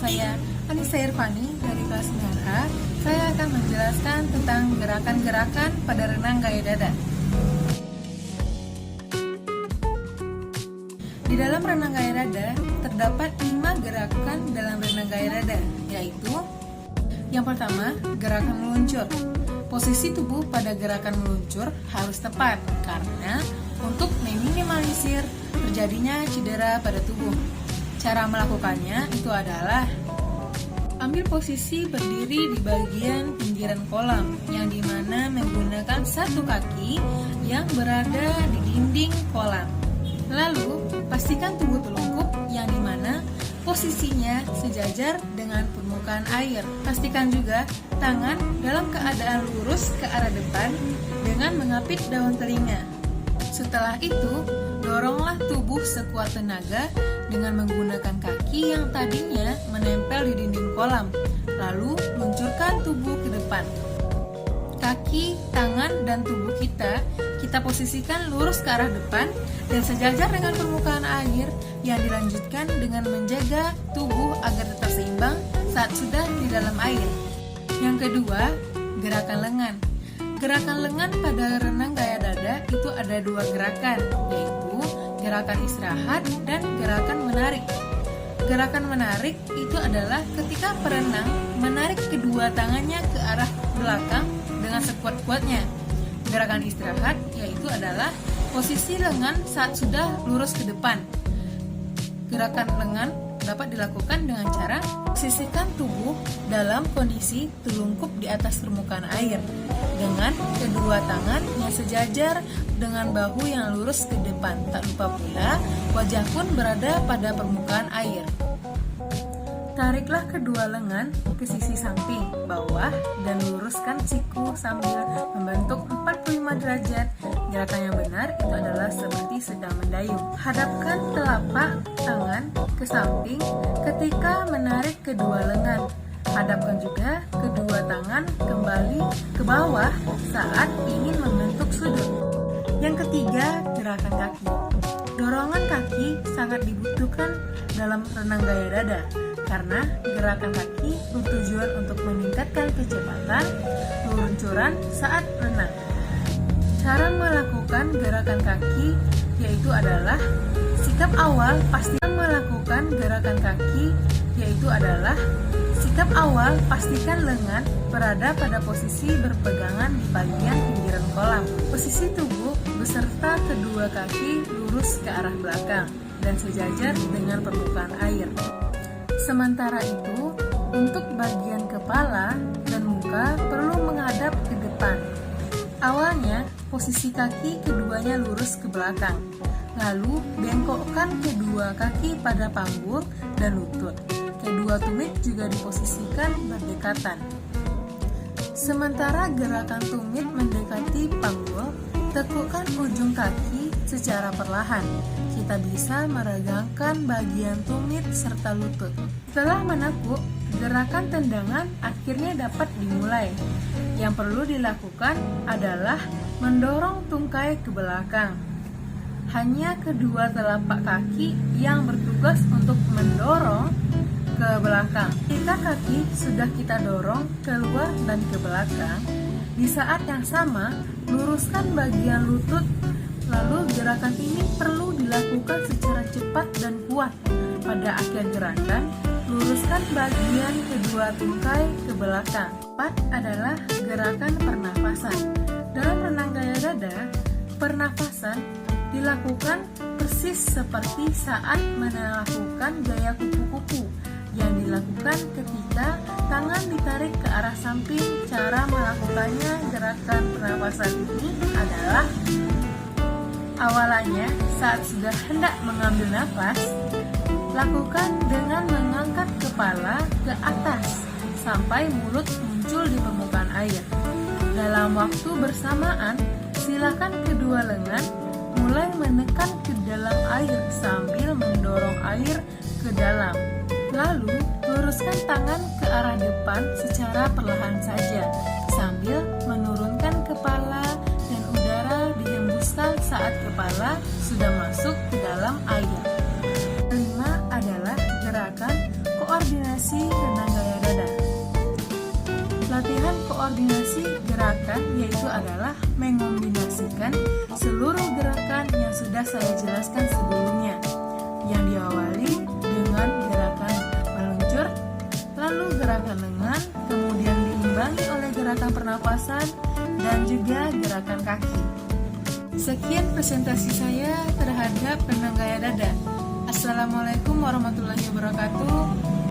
saya Anissa Irfani dari kelas 9A. Saya akan menjelaskan tentang gerakan-gerakan pada renang gaya dada. Di dalam renang gaya dada, terdapat 5 gerakan dalam renang gaya dada, yaitu yang pertama, gerakan meluncur. Posisi tubuh pada gerakan meluncur harus tepat, karena untuk meminimalisir terjadinya cedera pada tubuh. Cara melakukannya itu adalah ambil posisi berdiri di bagian pinggiran kolam, yang dimana menggunakan satu kaki yang berada di dinding kolam. Lalu, pastikan tubuh telungkup yang dimana posisinya sejajar dengan permukaan air. Pastikan juga tangan dalam keadaan lurus ke arah depan dengan mengapit daun telinga. Setelah itu, doronglah tubuh sekuat tenaga dengan menggunakan kaki yang tadinya menempel di dinding kolam. Lalu, luncurkan tubuh ke depan. Kaki, tangan, dan tubuh kita posisikan lurus ke arah depan dan sejajar dengan permukaan air, yang dilanjutkan dengan menjaga tubuh agar tetap seimbang saat sudah di dalam air. Yang kedua, gerakan lengan. Gerakan lengan pada renang gaya dada itu ada 2 gerakan, yaitu gerakan istirahat dan gerakan menarik. Gerakan menarik itu adalah ketika perenang menarik kedua tangannya ke arah belakang dengan sekuat-kuatnya. Gerakan istirahat yaitu adalah posisi lengan saat sudah lurus ke depan. Gerakan lengan dapat dilakukan dengan cara posisikan tubuh dalam kondisi telungkup di atas permukaan air dengan kedua tangan yang sejajar dengan bahu yang lurus ke depan. Tak lupa pula wajah pun berada pada permukaan air. Tariklah kedua lengan ke sisi samping bawah dan luruskan siku sambil membentuk 45 derajat. Gerakan yang benar itu adalah seperti sedang mendayung. Hadapkan telapak tangan ke samping ketika menarik kedua lengan. Hadapkan juga kedua tangan kembali ke bawah saat ingin membentuk sudut. Yang ketiga, gerakan kaki. Dorongan kaki sangat dibutuhkan dalam renang gaya dada, karena gerakan kaki bertujuan untuk meningkatkan kecepatan peluncuran saat renang. Cara melakukan gerakan kaki yaitu adalah sikap awal pastikan lengan berada pada posisi berpegangan di bagian pinggiran kolam. Posisi tubuh beserta kedua kaki lurus ke arah belakang dan sejajar dengan permukaan air. Sementara itu, untuk bagian kepala dan muka perlu menghadap ke depan. Awalnya, posisi kaki keduanya lurus ke belakang. Lalu, bengkokkan kedua kaki pada panggul dan lutut. Kedua tumit juga diposisikan berdekatan. Sementara gerakan tumit mendekati panggul, tekukkan ujung kaki secara perlahan. Kita bisa meregangkan bagian tumit serta lutut. Setelah menekuk, gerakan tendangan akhirnya dapat dimulai. Yang perlu dilakukan adalah mendorong tungkai ke belakang. Hanya kedua telapak kaki yang bertugas untuk mendorong ke belakang. Jika kaki sudah kita dorong keluar dan ke belakang, di saat yang sama luruskan bagian lutut. Lalu gerakan ini perlu dilakukan secara cepat dan kuat. Pada akhir gerakan, luruskan bagian kedua tungkai ke belakang. 4 adalah gerakan pernafasan. Dalam renang gaya dada, pernafasan dilakukan persis seperti saat melakukan gaya kupu-kupu yang dilakukan ketika tangan ditarik ke arah samping. Cara melakukannya gerakan pernafasan ini adalah awalannya saat sudah hendak mengambil nafas, lakukan dengan mengangkat kepala ke atas sampai mulut muncul di permukaan air. Dalam waktu bersamaan, silakan kedua lengan mulai menekan ke dalam air sambil mendorong air ke dalam. Lalu, luruskan tangan ke arah depan secara perlahan saja, sambil menurunkan kepala dan udara dihembuskan saat kepala sudah masuk ke dalam air. Kelima adalah gerakan koordinasi koordinasi gerakan yaitu adalah mengombinasikan seluruh gerakan yang sudah saya jelaskan sebelumnya, yang diawali dengan gerakan meluncur, lalu gerakan lengan, kemudian diimbangi oleh gerakan pernapasan, dan juga gerakan kaki. Sekian presentasi saya terhadap renang gaya dada. Assalamualaikum warahmatullahi wabarakatuh.